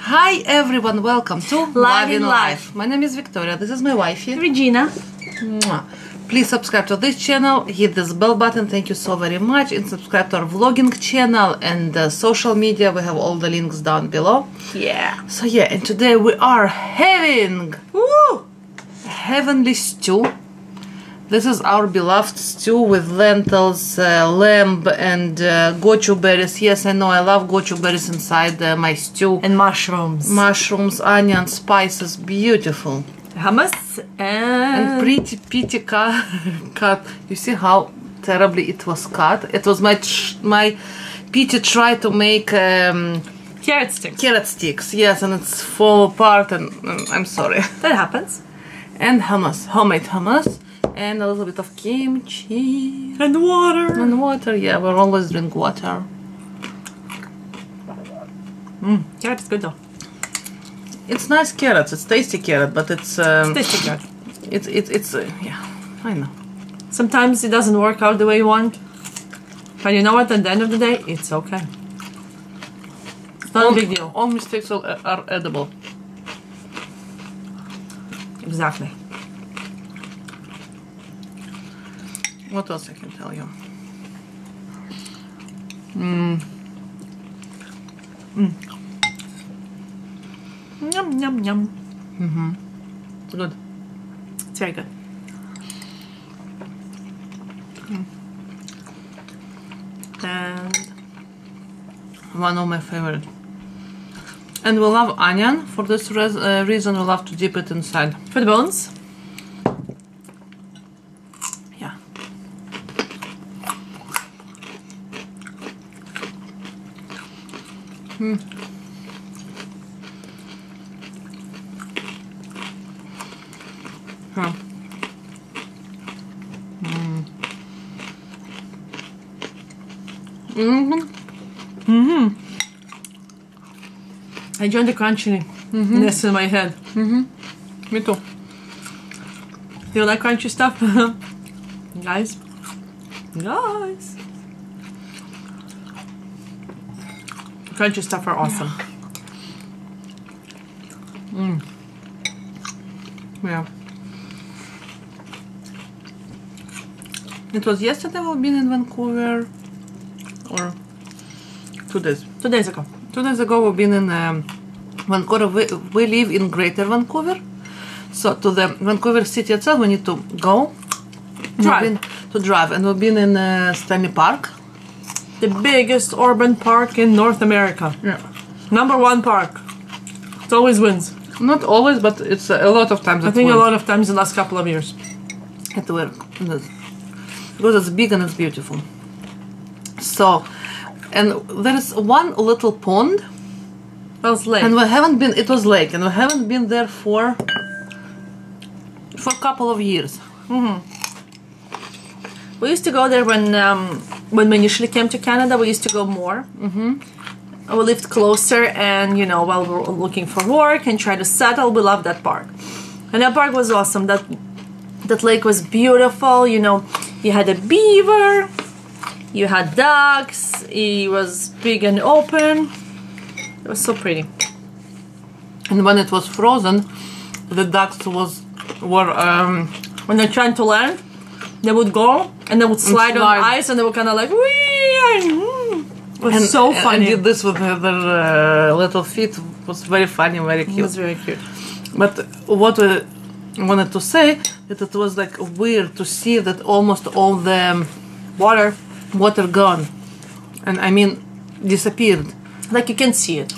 Hi everyone, welcome to Live in Life. My name is Victoria, this is my wifey. Regina. Mwah. Please subscribe to this channel, hit this bell button, thank you so very much, and subscribe to our vlogging channel and social media. We have all the links down below. Yeah. So yeah, and today we are having heavenly stew. This is our beloved stew with lentils, lamb and gochu berries. Yes, I know, I love gochu berries inside my stew. And mushrooms. Mushrooms, onions, spices, beautiful. Hummus And pretty pitty cut. You see how terribly it was cut? It was my Petey tried to make carrot sticks. Carrot sticks, yes, and it's fall apart, and I'm sorry. That happens. And hummus, homemade hummus. And a little bit of kimchi. And water. And water, yeah, we always drink water. Carrot is good though. It's nice carrots, it's tasty carrot, but it's... Tasty carrot. It's yeah, I know. Sometimes it doesn't work out the way you want. But you know what, at the end of the day, it's okay. It's not a big deal. All mistakes are edible. Exactly. What else I can tell you? Yum, yum, yum. It's good. It's very good. And One of my favorite. And we love onion. For this reason, we love to dip it inside. for the bones. Yeah. Huh. I joined the crunchiness in my head. Me too. Do you like crunchy stuff? Guys? Crunchy stuff are awesome. Yeah. It was yesterday we've been in Vancouver, or 2 days. 2 days ago. 2 days ago we've been in Vancouver. We live in Greater Vancouver, so to the Vancouver city itself we need to go drive, and we've been in Stanley Park, The biggest urban park in North America. yeah. #1 park. It always wins. Not always, but it's a lot of times I think a lot of times in the last couple of years. it work because it's big and it's beautiful. So, and there is one little pond, Well, it's late. and we haven't been. It was lake, and we haven't been there for a couple of years. We used to go there when we initially came to Canada. We used to go more. We lived closer, and you know, while we were looking for work and try to settle, we loved that park. And that park was awesome. That lake was beautiful. You know, you had a beaver, you had ducks. It was big and open. It was so pretty. And when it was frozen, the ducks were When they're trying to land, they would go and they would slide on the ice, and they were kind of like, wee. It was so funny. And did this with their little feet. It was very funny, very It cute. was very cute. But what I wanted to say that it was like weird to see that almost all the water gone, and I mean disappeared. Like you can see it.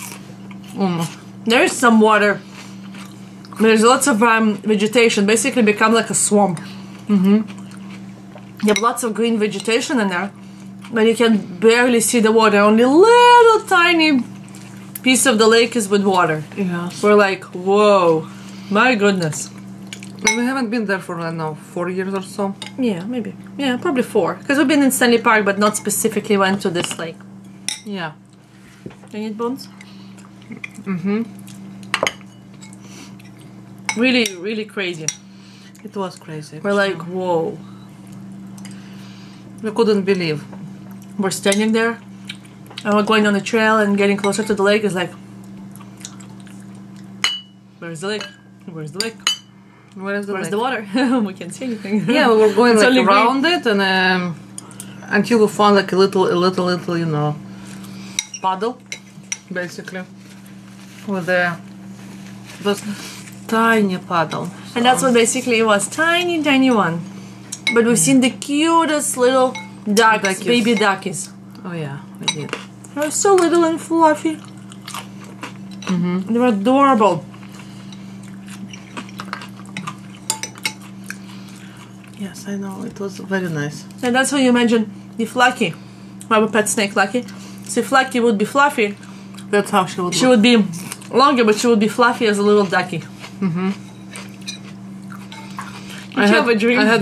Almost. There is some water. There's lots of vegetation. Basically, become like a swamp. You have lots of green vegetation in there, but you can barely see the water. Only little tiny piece of the lake is with water. Yes. We're like, whoa, my goodness. We haven't been there for I don't know 4 years or so. Yeah, maybe. Yeah, probably 4. Because we've been in Stanley Park, but not specifically went to this lake. Yeah. Do you need bones? Really, really crazy. It was crazy. We're like, whoa. We couldn't believe. We're standing there, and we're going on the trail and getting closer to the lake. It's like, Where's the lake? Where's the lake? Where's the water? We can't see anything. Yeah, we were going It's like only around it, and until we found like a little, you know, puddle, basically, with this tiny puddle. And that's what basically it was, tiny one. But we've seen the cutest little ducks, baby duckies. Oh yeah, we did. They're so little and fluffy. They're adorable. Yes, I know, it was very nice. And that's how you imagine if Lucky, our pet snake Lucky, so if Lucky would be fluffy, That's how she would she look. would be longer, but she would be fluffy as a little ducky. I had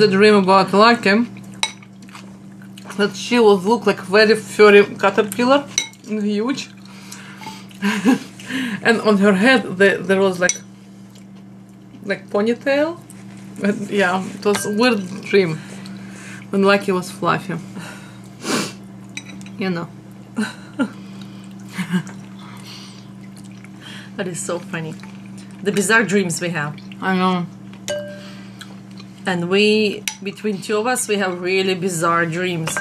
a dream about Lucky, that she would look like very furry caterpillar, huge. And on her head there was like ponytail. And yeah, it was a weird dream when Lucky was fluffy. You know. That is so funny. The bizarre dreams we have. I know. And we, between two of us, we have really bizarre dreams.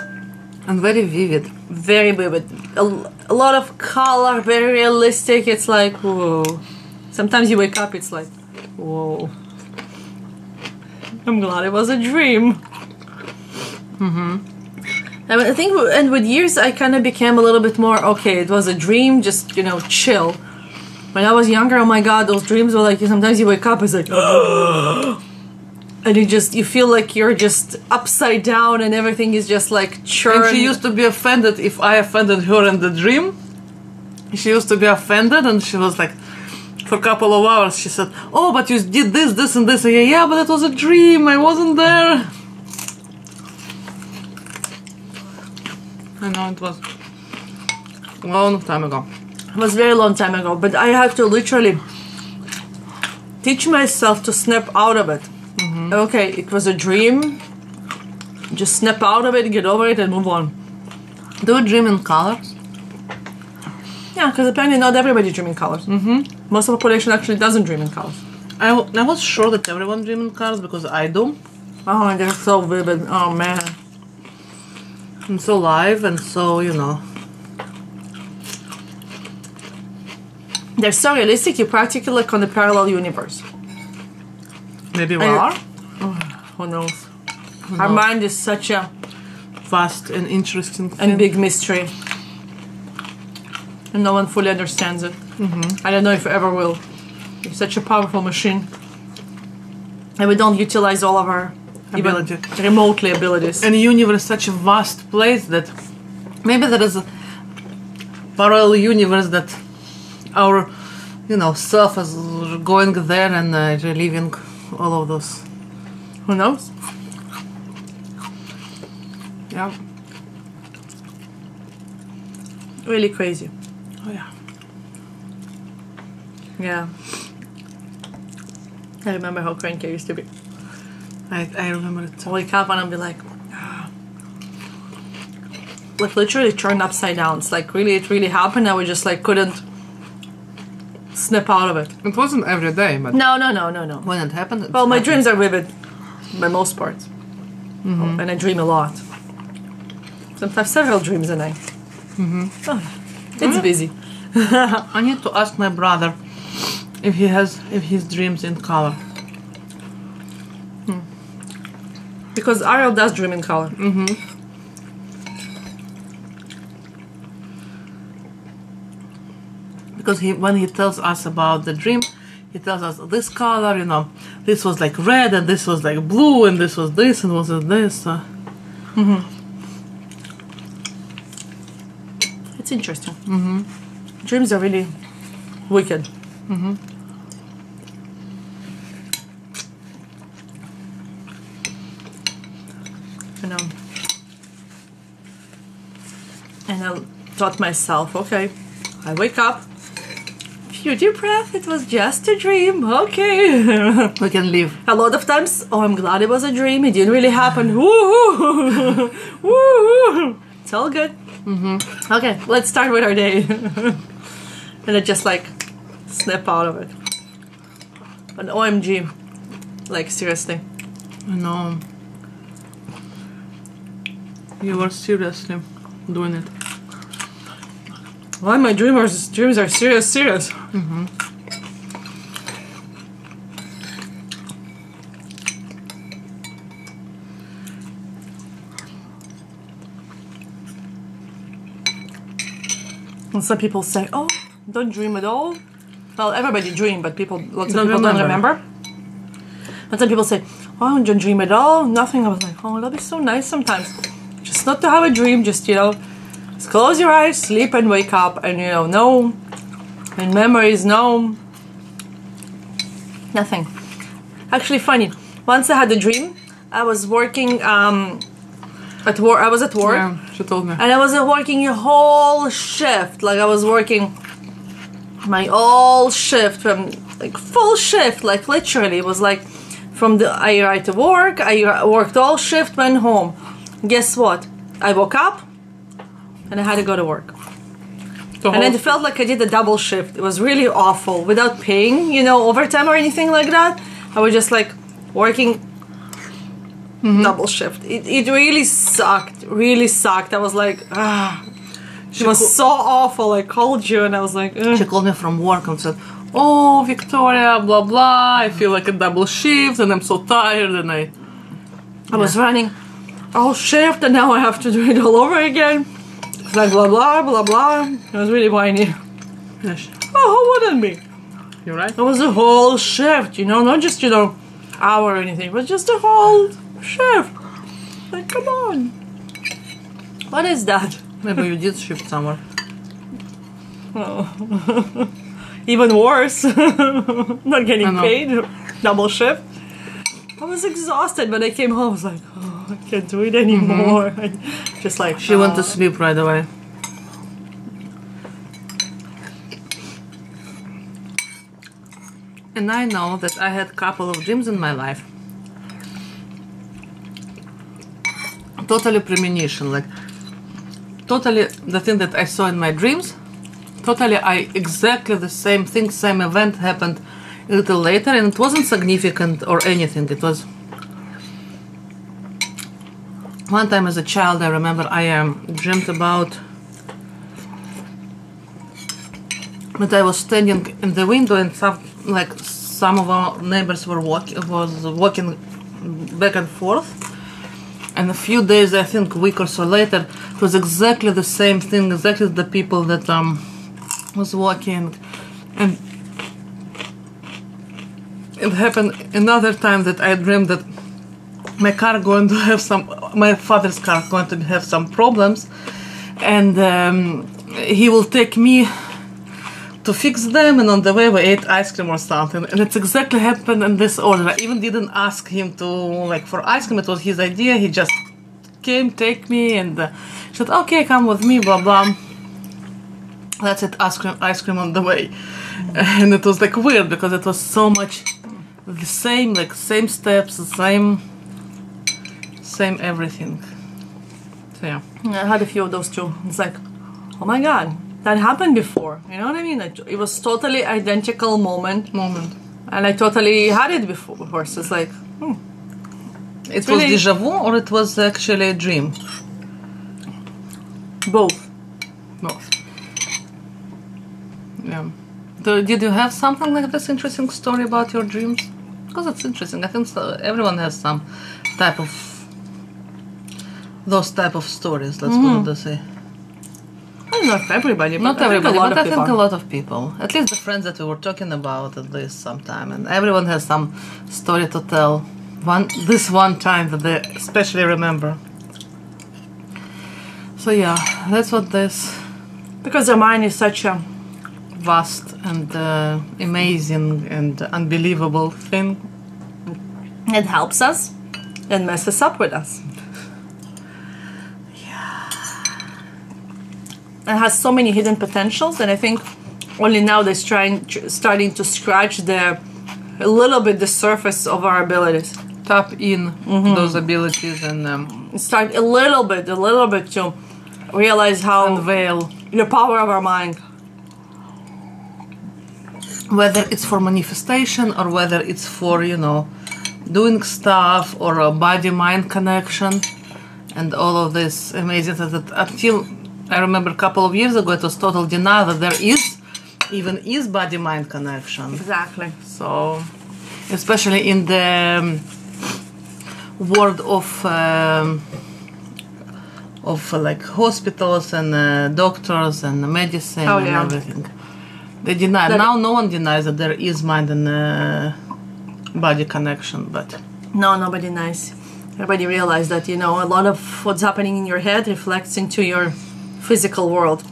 And very vivid. Very vivid. A lot of color, very realistic. It's like, whoa. Sometimes you wake up, it's like, whoa. I'm glad it was a dream. And I think, and with years, I kind of became a little bit more, okay, it was a dream, just, you know, chill. When I was younger, oh my god, those dreams were like, sometimes you wake up, it's like, and you feel like you're just upside down and everything is just like churned. And she used to be offended if I offended her in the dream. She used to be offended, and she was like, for a couple of hours, she said, oh, but you did this, and this. And yeah, but it was a dream, I wasn't there. I know, it was a long time ago. It was a very long time ago, but I have to literally teach myself to snap out of it. Okay, it was a dream. Just snap out of it, get over it, and move on. Do you dream in colors? Yeah, because apparently not everybody dreams in colors. Most of the population actually doesn't dream in colors. I was sure that everyone dreams in colors because I do. Oh, and they're so vivid. Oh, man. And so live and so, you know. They're so realistic, you're practically like on the parallel universe. Maybe we are. Who knows? Our mind is such a Vast and interesting thing. and big mystery. And no one fully understands it. I don't know if we ever will. It's such a powerful machine. And we don't utilize all of our Ability. even remotely abilities. And the universe is such a vast place that maybe there is a parallel universe that our, you know, self is going there and reliving all of those. Who knows? Yeah. Really crazy. Oh yeah. Yeah. I remember how cranky I used to be. I remember it. I wake up and I'll be like, like literally turned upside down. It's like really, it really happened. I was just like couldn't snap out of it. It wasn't every day, but No. when it happened, it Well, my happened. dreams are vivid, by most parts, and I dream a lot. Sometimes several dreams a night. Oh, it's busy. I need to ask my brother if his dreams in color. Because Ariel does dream in color. Because when he tells us about the dream, he tells us this color, you know, this was like red and this was like blue and this was this and was this. It's interesting. Dreams are really wicked. You know. And I thought myself, okay, I wake up, few deep breath, it was just a dream, okay. We can leave. A lot of times, oh, I'm glad it was a dream, it didn't really happen, woo-hoo, woo-hoo. It's all good. Okay, let's start with our day. And I just like snap out of it. But OMG, like seriously. I know. You were seriously doing it. Why my dreams are serious. And some people say, "Oh, don't dream at all." Well, everybody dream, but lots of people don't remember. And some people say, "Oh, don't dream at all, nothing." I was like, "Oh, that'd be so nice sometimes, just not to have a dream, just just close your eyes, sleep, and wake up, and no, and memories, no, nothing." Actually, funny. Once I had a dream. I was working at work. I was at work. Yeah, she told me. And I was working a whole shift. Like I was working my whole shift from like full shift. Like literally, it was like I arrived to work. I worked all shift, went home. Guess what? I woke up and I had to go to work. And it felt like I did a double shift. It was really awful without paying, overtime or anything like that. I was just like working double shift. It really sucked. Really sucked. I was like, it was so awful. I called you and I was like, ugh. She called me from work and said, "Oh, Victoria, blah blah. I feel like a double shift and I'm so tired." And I was running all shift and now I have to do it all over again. It's like blah blah blah blah. It was really whiny. Yes. Oh, how wouldn't be? You're right. It was a whole shift, not just hour or anything, but just a whole shift. Like, come on. What is that? Maybe you did shift somewhere. Oh. Even worse. Not getting paid. Double shift. I was exhausted when I came home. I was like, oh, I can't do it anymore. Just like She went to sleep right away. And I know that I had a couple of dreams in my life. Totally premonition, like totally the thing that I saw in my dreams. Totally, exactly the same thing, same event happened a little later, and it wasn't significant or anything. It was one time as a child. I remember I dreamt about that I was standing in the window and some of our neighbors were walking back and forth. And a few days, I think a week or so later, it was exactly the same thing, exactly the people that was walking. And it happened another time that I dreamed that my father's car going to have some problems, and he will take me to fix them, and on the way we ate ice cream or something, and it's exactly happened in this order. I even didn't ask him to for ice cream. It was his idea. He just came, take me, and said, "Okay, come with me," blah blah. That's it, ice cream on the way. And it was weird because it was so much the same, same steps, the same everything. So yeah. I had a few of those too. It's like, oh my god, that happened before. You know what I mean? It was totally identical moment. And I totally had it before. So it's like, It was déjà vu or it was actually a dream? Both. Yeah. Did you have something like this interesting story about your dreams? Because it's interesting. I think everyone has some type of those type of stories. Let's put it this way. I don't know if everybody, but Not everybody, but I think a lot. lot of people. At least the friends that we were talking about at least sometime, and everyone has some story to tell. This one time that they especially remember. So yeah, that's what this. Because the mind is such a vast and amazing and unbelievable thing. It helps us and messes up with us. It has so many hidden potentials, and I think only now they're starting to scratch a little bit the surface of our abilities. Tap in those abilities and start a little bit to realize how unveil the power of our mind. whether it's for manifestation or whether it's for, you know, doing stuff or a body-mind connection and all of this amazing stuff that until I remember a couple of years ago it was total denial that there is body-mind connection. Exactly. So, especially in the world of like hospitals and doctors and medicine and everything. They deny. Now no one denies that there is mind and body connection, but no, nobody denies. Everybody realizes that, you know, a lot of what's happening in your head reflects into your physical world.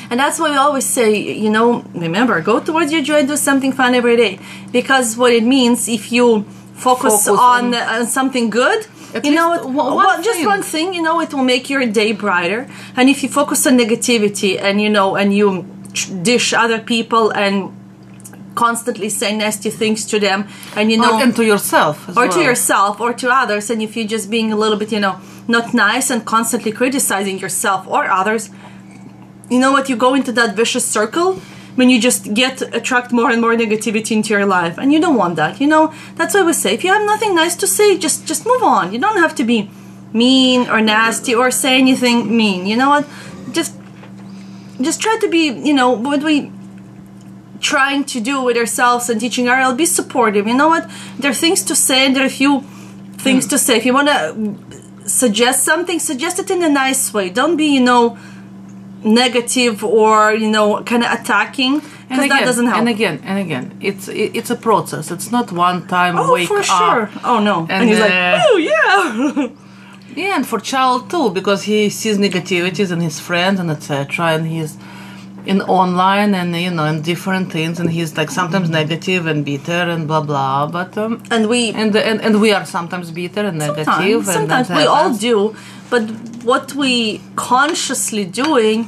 And that's why we always say, you know, remember, go towards your joy, do something fun every day. Because what it means, if you focus on something good, you know, just one thing, you know, it will make your day brighter. And if you focus on negativity and, you know, and you dish other people and constantly say nasty things to them, and, you know, and to yourself as or well. to yourself or to others, and if you're just being a little bit, you know, not nice and constantly criticizing yourself or others, you know what, you go into that vicious circle when you just attract more and more negativity into your life, and you don't want that. You know, that's why we say, if you have nothing nice to say, just move on. You don't have to be mean or nasty or say anything mean. You know what, just try to be, you know, what we trying to do with ourselves and teaching our, be supportive. You know what, there are things to say and there are a few things to say. If you want to suggest something, suggest it in a nice way. Don't be, you know, negative or, you know, kind of attacking, because that doesn't help. And again, it's a process. It's not one time wake for up. Sure. Oh no. And he's like, oh yeah. Yeah, and for child too, because he sees negativities in his friends and etc. And he's in online and, you know, in different things, and he's like sometimes negative and bitter and blah blah. But and we are sometimes bitter and negative. Sometimes we all do. But what we consciously doing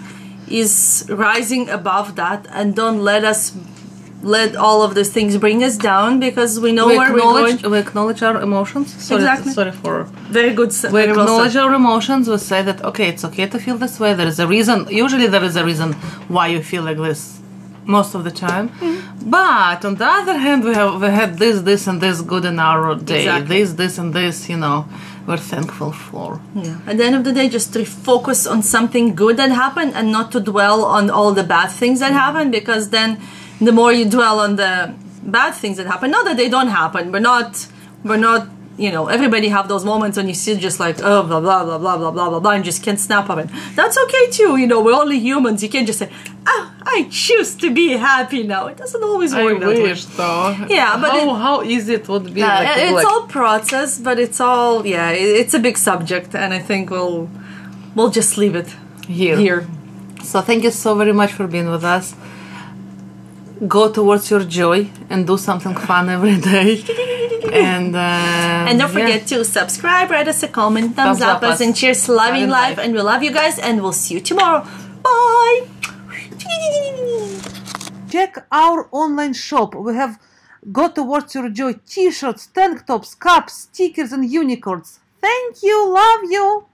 is rising above that, and don't let all of these things bring us down, because we know where we're going. We acknowledge our emotions. Exactly. Sorry for... Very good. We acknowledge our emotions. We say that, okay, it's okay to feel this way. There is a reason. Usually there is a reason why you feel like this most of the time. Mm-hmm. But on the other hand, we had this, and this good in our day. Exactly. This, and this, you know, we're thankful for. Yeah. At the end of the day, just to focus on something good that happened and not to dwell on all the bad things that happen, because then the more you dwell on the bad things that happen, not that they don't happen, we're not, you know, everybody have those moments when you see just like, oh, blah, blah, blah, blah, blah, blah, blah, blah, and just can't snap of it. That's okay too, you know, we're only humans. You can't just say, oh, I choose to be happy now. It doesn't always work that way. Though. Yeah, but how easy it would be. It's all process, but it's all, it's a big subject, and I think we'll just leave it here. So thank you so very much for being with us. Go towards your joy and do something fun every day. And don't forget to subscribe, write us a comment, thumbs up us, and cheers, loving life. And we love you guys, and we'll see you tomorrow. Bye. Check our online shop. We have Go Towards Your Joy t-shirts, tank tops, cups, stickers, and unicorns. Thank you. Love you.